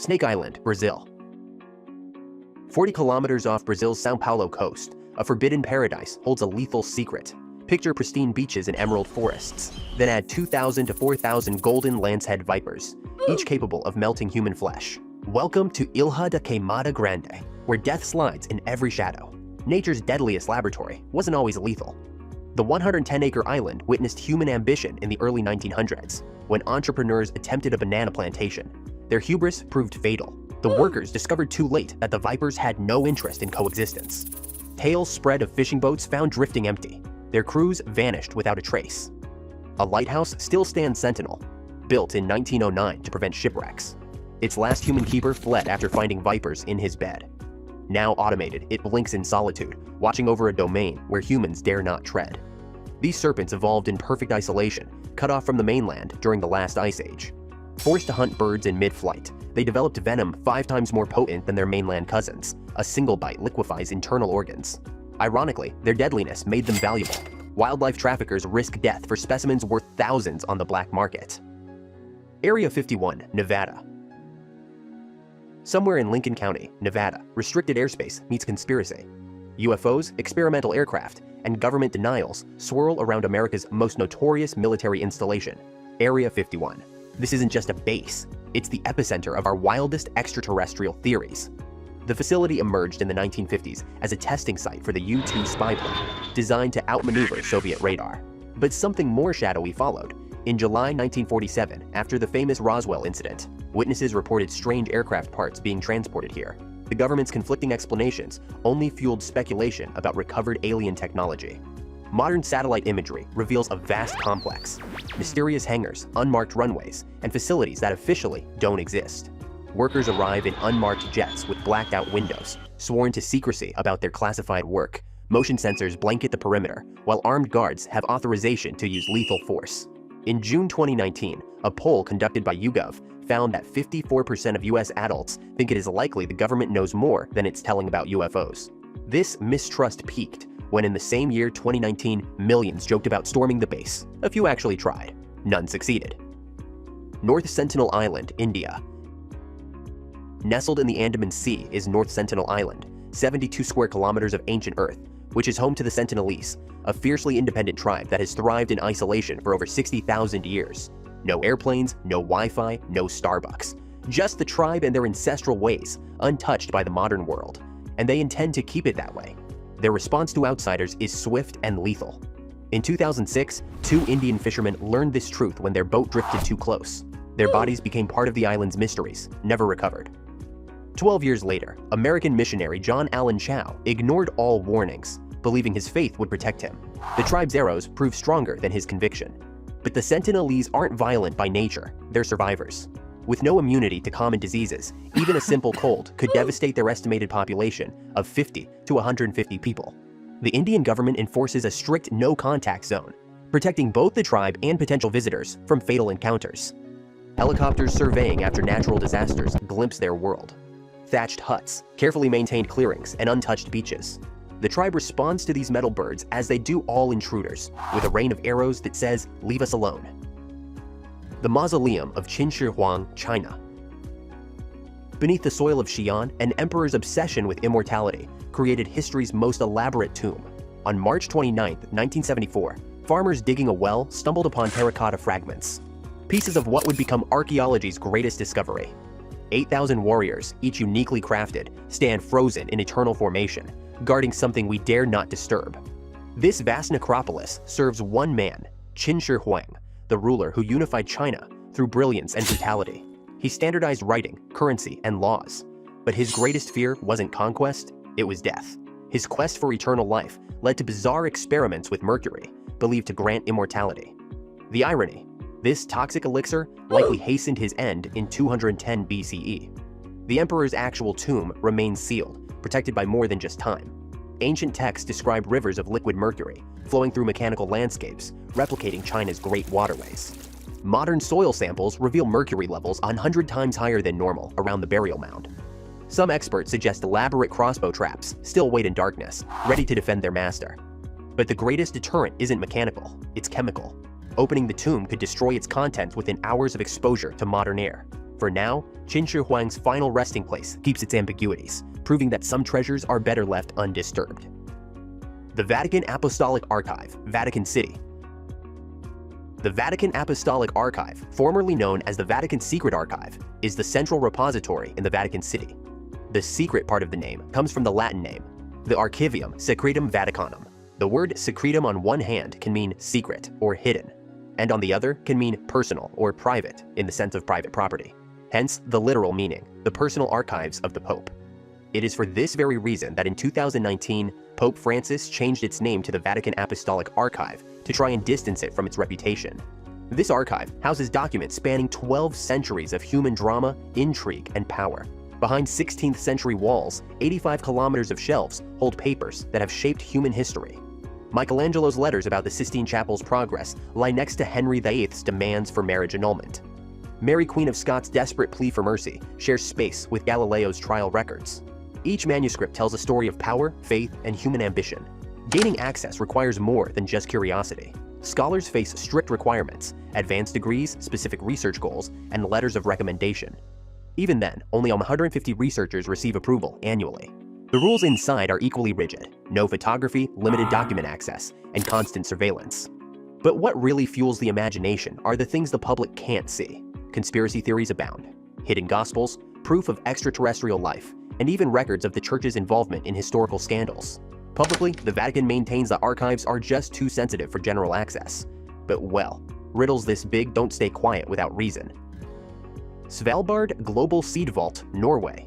Snake Island, Brazil. 40 kilometers off Brazil's São Paulo coast, a forbidden paradise holds a lethal secret. Picture pristine beaches and emerald forests, then add 2,000 to 4,000 golden lancehead vipers, each capable of melting human flesh. Welcome to Ilha da Queimada Grande, where death slides in every shadow. Nature's deadliest laboratory wasn't always lethal. The 110-acre island witnessed human ambition in the early 1900s, when entrepreneurs attempted a banana plantation. Their hubris proved fatal. The workers discovered too late that the vipers had no interest in coexistence. Tales spread of fishing boats found drifting empty. Their crews vanished without a trace. A lighthouse still stands sentinel, built in 1909 to prevent shipwrecks. Its last human keeper fled after finding vipers in his bed. Now automated, it blinks in solitude, watching over a domain where humans dare not tread. These serpents evolved in perfect isolation, cut off from the mainland during the last ice age. Forced to hunt birds in mid-flight, they developed venom 5 times more potent than their mainland cousins. A single bite liquefies internal organs. Ironically, their deadliness made them valuable. Wildlife traffickers risk death for specimens worth thousands on the black market. Area 51, Nevada. Somewhere in Lincoln County, Nevada, restricted airspace meets conspiracy. UFOs, experimental aircraft, and government denials swirl around America's most notorious military installation, Area 51. This isn't just a base, it's the epicenter of our wildest extraterrestrial theories. The facility emerged in the 1950s as a testing site for the U-2 spy plane, designed to outmaneuver Soviet radar. But something more shadowy followed. In July 1947, after the famous Roswell incident, witnesses reported strange aircraft parts being transported here. The government's conflicting explanations only fueled speculation about recovered alien technology. Modern satellite imagery reveals a vast complex, mysterious hangars, unmarked runways, and facilities that officially don't exist. Workers arrive in unmarked jets with blacked-out windows, sworn to secrecy about their classified work. Motion sensors blanket the perimeter, while armed guards have authorization to use lethal force. In June 2019, a poll conducted by YouGov found that 54% of US adults think it is likely the government knows more than it's telling about UFOs. This mistrust peaked when in the same year, 2019, millions joked about storming the base. A few actually tried. None succeeded. North Sentinel Island, India. Nestled in the Andaman Sea is North Sentinel Island, 72 square kilometers of ancient Earth, which is home to the Sentinelese, a fiercely independent tribe that has thrived in isolation for over 60,000 years. No airplanes, no Wi-Fi, no Starbucks. Just the tribe and their ancestral ways, untouched by the modern world. And they intend to keep it that way. Their response to outsiders is swift and lethal. In 2006, 2 Indian fishermen learned this truth when their boat drifted too close. Their bodies became part of the island's mysteries, never recovered. 12 years later, American missionary John Allen Chau ignored all warnings, believing his faith would protect him. The tribe's arrows proved stronger than his conviction. But the Sentinelese aren't violent by nature, they're survivors. With no immunity to common diseases, even a simple cold could devastate their estimated population of 50 to 150 people. The Indian government enforces a strict no-contact zone, protecting both the tribe and potential visitors from fatal encounters. Helicopters surveying after natural disasters glimpse their world. Thatched huts, carefully maintained clearings, and untouched beaches. The tribe responds to these metal birds as they do all intruders, with a rain of arrows that says, "Leave us alone." The Mausoleum of Huang, China. Beneath the soil of Xi'an, an emperor's obsession with immortality created history's most elaborate tomb. On March 29, 1974, farmers digging a well stumbled upon terracotta fragments, pieces of what would become archaeology's greatest discovery. 8,000 warriors, each uniquely crafted, stand frozen in eternal formation, guarding something we dare not disturb. This vast necropolis serves one man, Huang, the ruler who unified China through brilliance and brutality. He standardized writing, currency, and laws. But his greatest fear wasn't conquest, it was death. His quest for eternal life led to bizarre experiments with mercury, believed to grant immortality. The irony, this toxic elixir likely hastened his end in 210 BCE. The emperor's actual tomb remains sealed, protected by more than just time. Ancient texts describe rivers of liquid mercury flowing through mechanical landscapes, replicating China's great waterways. Modern soil samples reveal mercury levels 100 times higher than normal around the burial mound. Some experts suggest elaborate crossbow traps still wait in darkness, ready to defend their master. But the greatest deterrent isn't mechanical, it's chemical. Opening the tomb could destroy its contents within hours of exposure to modern air. For now, Qin Shi Huang's final resting place keeps its ambiguities, proving that some treasures are better left undisturbed. The Vatican Apostolic Archive, Vatican City. The Vatican Apostolic Archive, formerly known as the Vatican Secret Archive, is the central repository in the Vatican City. The secret part of the name comes from the Latin name, the Archivium Secretum Vaticanum. The word secretum on one hand can mean secret or hidden, and on the other can mean personal or private in the sense of private property. Hence the literal meaning, the personal archives of the Pope. It is for this very reason that in 2019, Pope Francis changed its name to the Vatican Apostolic Archive to try and distance it from its reputation. This archive houses documents spanning 12 centuries of human drama, intrigue, and power. Behind 16th century walls, 85 kilometers of shelves hold papers that have shaped human history. Michelangelo's letters about the Sistine Chapel's progress lie next to Henry VIII's demands for marriage annulment. Mary Queen of Scots' desperate plea for mercy shares space with Galileo's trial records. Each manuscript tells a story of power, faith, and human ambition. Gaining access requires more than just curiosity. Scholars face strict requirements, advanced degrees, specific research goals, and letters of recommendation. Even then, only 150 researchers receive approval annually. The rules inside are equally rigid: no photography, limited document access, and constant surveillance. But what really fuels the imagination are the things the public can't see. Conspiracy theories abound, hidden gospels, proof of extraterrestrial life, and even records of the Church's involvement in historical scandals. Publicly, the Vatican maintains the archives are just too sensitive for general access. But well, riddles this big don't stay quiet without reason. Svalbard Global Seed Vault, Norway.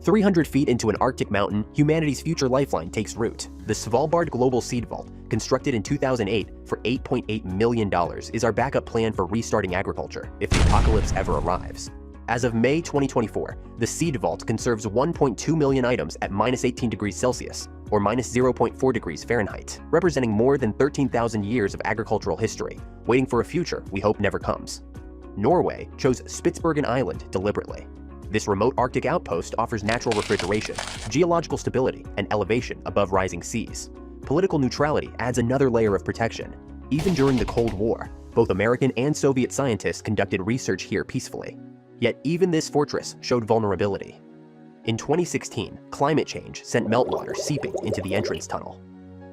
300 feet into an Arctic mountain, humanity's future lifeline takes root. The Svalbard Global Seed Vault, constructed in 2008 for $8.8 million, is our backup plan for restarting agriculture if the apocalypse ever arrives. As of May 2024, the Seed Vault conserves 1.2 million items at -18 degrees Celsius, or -0.4 degrees Fahrenheit, representing more than 13,000 years of agricultural history, waiting for a future we hope never comes. Norway chose Spitsbergen Island deliberately. This remote Arctic outpost offers natural refrigeration, geological stability, and elevation above rising seas. Political neutrality adds another layer of protection. Even during the Cold War, both American and Soviet scientists conducted research here peacefully. Yet even this fortress showed vulnerability. In 2016, climate change sent meltwater seeping into the entrance tunnel.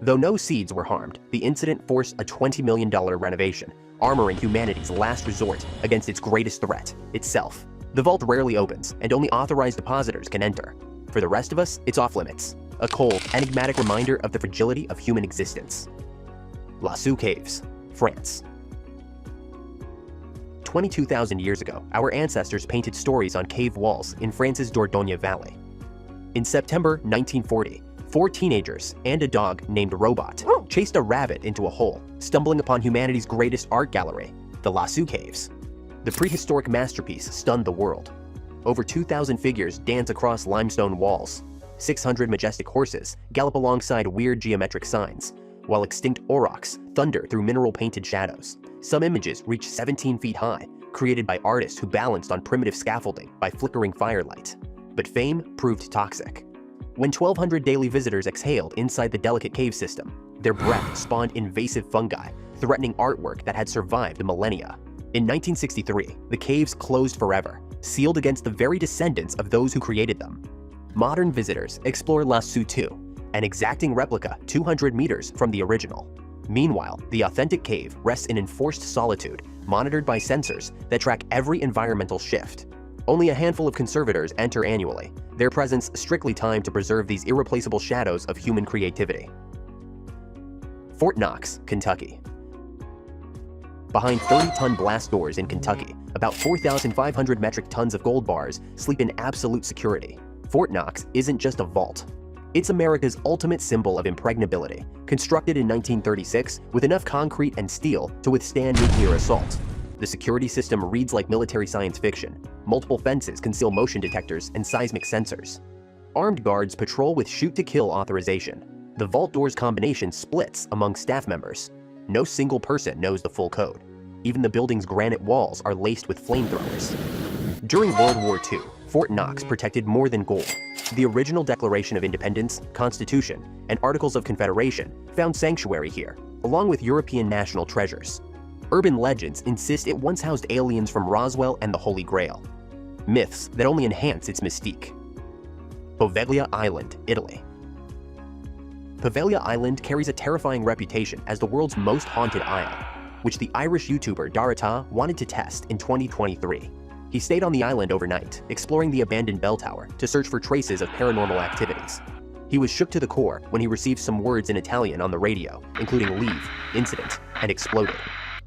Though no seeds were harmed, the incident forced a $20 million renovation, armoring humanity's last resort against its greatest threat, itself. The vault rarely opens, and only authorized depositors can enter. For the rest of us, it's off-limits, a cold, enigmatic reminder of the fragility of human existence. Lascaux Caves, France. 22,000 years ago, our ancestors painted stories on cave walls in France's Dordogne Valley. In September 1940, 4 teenagers and a dog named Robot chased a rabbit into a hole, stumbling upon humanity's greatest art gallery, the Lascaux Caves. The prehistoric masterpiece stunned the world. Over 2,000 figures dance across limestone walls. 600 majestic horses gallop alongside weird geometric signs, while extinct aurochs thunder through mineral-painted shadows. Some images reach 17 feet high, created by artists who balanced on primitive scaffolding by flickering firelight. But fame proved toxic. When 1,200 daily visitors exhaled inside the delicate cave system, their breath spawned invasive fungi, threatening artwork that had survived millennia. In 1963, the caves closed forever, sealed against the very descendants of those who created them. Modern visitors explore Lascaux 2, an exacting replica 200 meters from the original. Meanwhile, the authentic cave rests in enforced solitude, monitored by sensors that track every environmental shift. Only a handful of conservators enter annually, their presence strictly timed to preserve these irreplaceable shadows of human creativity. Fort Knox, Kentucky. Behind 30-ton blast doors in Kentucky, about 4,500 metric tons of gold bars sleep in absolute security. Fort Knox isn't just a vault. It's America's ultimate symbol of impregnability, constructed in 1936 with enough concrete and steel to withstand nuclear assault. The security system reads like military science fiction. Multiple fences conceal motion detectors and seismic sensors. Armed guards patrol with shoot-to-kill authorization. The vault door's combination splits among staff members. No single person knows the full code. Even the building's granite walls are laced with flamethrowers. During World War II, Fort Knox protected more than gold. The original Declaration of Independence, Constitution, and Articles of Confederation found sanctuary here, along with European national treasures. Urban legends insist it once housed aliens from Roswell and the Holy Grail. Myths that only enhance its mystique. Poveglia Island, Italy. Poveglia Island carries a terrifying reputation as the world's most haunted isle, which the Irish YouTuber Darata wanted to test in 2023. He stayed on the island overnight, exploring the abandoned bell tower to search for traces of paranormal activities. He was shook to the core when he received some words in Italian on the radio, including leave, incident, and exploded.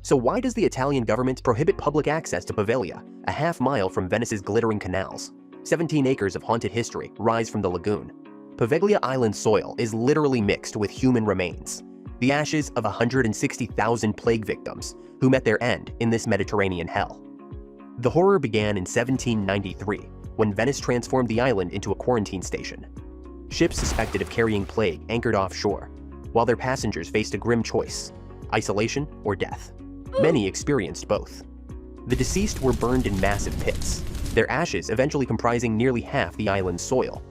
So why does the Italian government prohibit public access to Poveglia, a half-mile from Venice's glittering canals? 17 acres of haunted history rise from the lagoon. Poveglia Island soil is literally mixed with human remains, the ashes of 160,000 plague victims who met their end in this Mediterranean hell. The horror began in 1793, when Venice transformed the island into a quarantine station. Ships suspected of carrying plague anchored offshore, while their passengers faced a grim choice: isolation or death. Many experienced both. The deceased were burned in massive pits, their ashes eventually comprising nearly half the island's soil.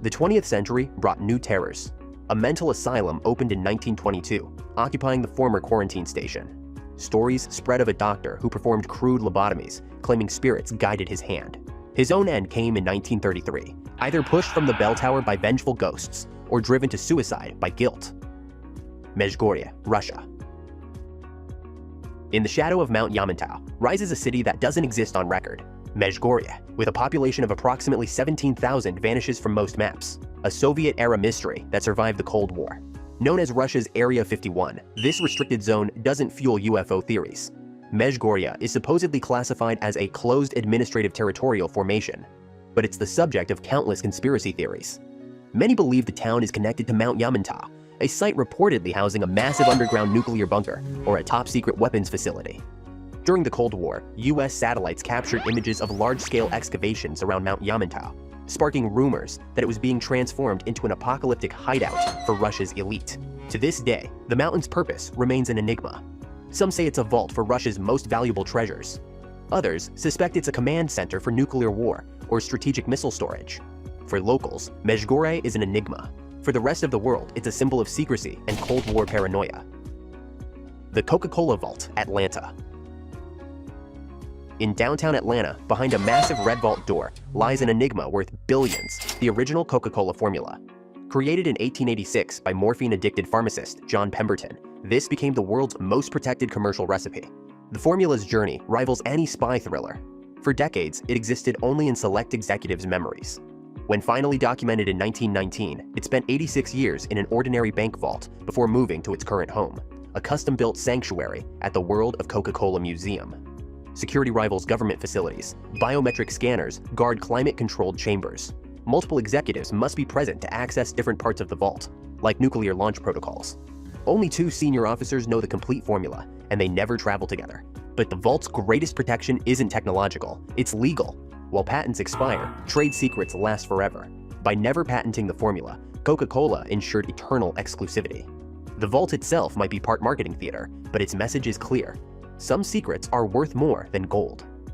The 20th century brought new terrors. A mental asylum opened in 1922, occupying the former quarantine station. Stories spread of a doctor who performed crude lobotomies, claiming spirits guided his hand. His own end came in 1933, either pushed from the bell tower by vengeful ghosts or driven to suicide by guilt. Mezhgorye, Russia. In the shadow of Mount Yamantau rises a city that doesn't exist on record. Mezhgorye, with a population of approximately 17,000, vanishes from most maps, a Soviet-era mystery that survived the Cold War. Known as Russia's Area 51, this restricted zone doesn't fuel UFO theories. Mezhgorye is supposedly classified as a closed administrative territorial formation, but it's the subject of countless conspiracy theories. Many believe the town is connected to Mount Yamantau, a site reportedly housing a massive underground nuclear bunker or a top-secret weapons facility. During the Cold War, US satellites captured images of large-scale excavations around Mount Yamantau, sparking rumors that it was being transformed into an apocalyptic hideout for Russia's elite. To this day, the mountain's purpose remains an enigma. Some say it's a vault for Russia's most valuable treasures. Others suspect it's a command center for nuclear war or strategic missile storage. For locals, Mezhgorye is an enigma. For the rest of the world, it's a symbol of secrecy and Cold War paranoia. The Coca-Cola Vault, Atlanta. In downtown Atlanta, behind a massive red vault door, lies an enigma worth billions, the original Coca-Cola formula. Created in 1886 by morphine-addicted pharmacist John Pemberton, this became the world's most protected commercial recipe. The formula's journey rivals any spy thriller. For decades, it existed only in select executives' memories. When finally documented in 1919, it spent 86 years in an ordinary bank vault before moving to its current home, a custom-built sanctuary at the World of Coca-Cola Museum. Security rivals government facilities. Biometric scanners guard climate-controlled chambers. Multiple executives must be present to access different parts of the vault, like nuclear launch protocols. Only 2 senior officers know the complete formula, and they never travel together. But the vault's greatest protection isn't technological, it's legal. While patents expire, trade secrets last forever. By never patenting the formula, Coca-Cola ensured eternal exclusivity. The vault itself might be part marketing theater, but its message is clear. Some secrets are worth more than gold.